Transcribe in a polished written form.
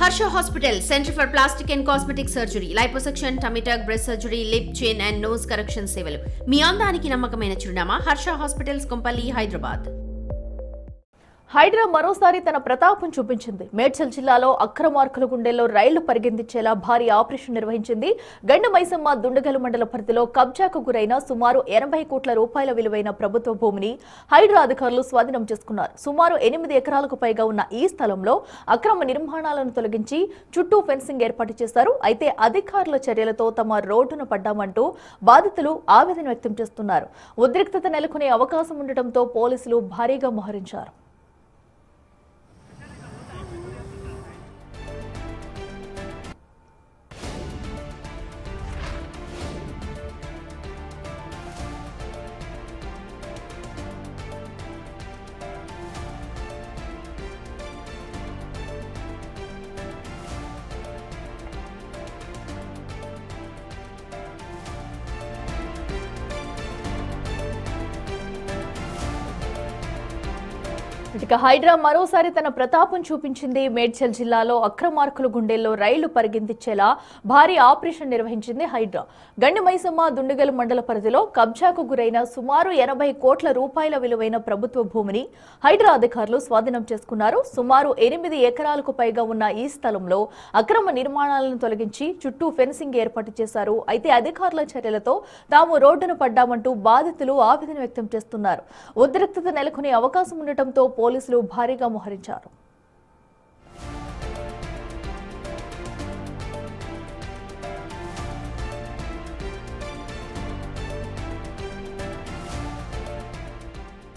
Harsha Hospital, Center for Plastic and Cosmetic Surgery, liposuction, tummy tuck, breast surgery, lip, chin and nose correction సేవలు. మీ అందానికి నమ్మకమైన చిరునామా Harsha hospitals Kompally Hyderabad. Hydraa మరోసారి తన ప్రతాపం చూపించింది. మేడ్చల్ జిల్లాలో అక్రమార్కుల గుండెల్లో రైళ్లు పరిగెందించేలా భారీ ఆపరేషన్ నిర్వహించింది. గండి మైసమ్మ దుండగలు మండల పరిధిలో కబ్జాకు గురైన సుమారు 80 కోట్ల రూపాయల విలువైన ప్రభుత్వ భూమిని హైడ్రా అధికారులు స్వాధీనం చేసుకున్నారు. సుమారు 8 ఎకరాలకు పైగా ఉన్న ఈ స్థలంలో అక్రమ నిర్మాణాలను తొలగించి చుట్టూ ఫెన్సింగ్ ఏర్పాటు చేశారు. అయితే అధికారుల చర్యలతో తమ రోడ్డున పడ్డామంటూ బాధితులు ఆవేదన వ్యక్తం చేస్తున్నారు. ఉద్రిక్తత నెలకొనే అవకాశం ఉండటంతో పోలీసులు భారీగా మోహరించారు. ఇక హైడ్రా మరోసారి తన ప్రతాపం చూపించింది. మేడ్చల్ జిల్లాలో అక్రమార్కుల గుండెల్లో రైళ్లు పరిగెందించేలా భారీ ఆపరేషన్ నిర్వహించింది హైడ్రా. గండి మైసమ్మ దుండగల్ మండల పరిధిలో కబ్జాకు గురైన సుమారు 80 కోట్ల రూపాయల విలువైన ప్రభుత్వ భూమిని హైడ్రా అధికారులు స్వాధీనం చేసుకున్నారు. సుమారు 8 ఎకరాలకు పైగా ఉన్న ఈ స్థలంలో అక్రమ నిర్మాణాలను తొలగించి చుట్టూ ఫెన్సింగ్ ఏర్పాటు చేశారు. అయితే అధికారుల చర్యలతో తాము రోడ్డున పడ్డామంటూ బాధితులు ఆవేదన వ్యక్తం చేస్తున్నారు. ఉద్రిక్తత నెలకొనే అవకాశం ఉండటంతో పోలీసులు భారీగా మోహరించారు.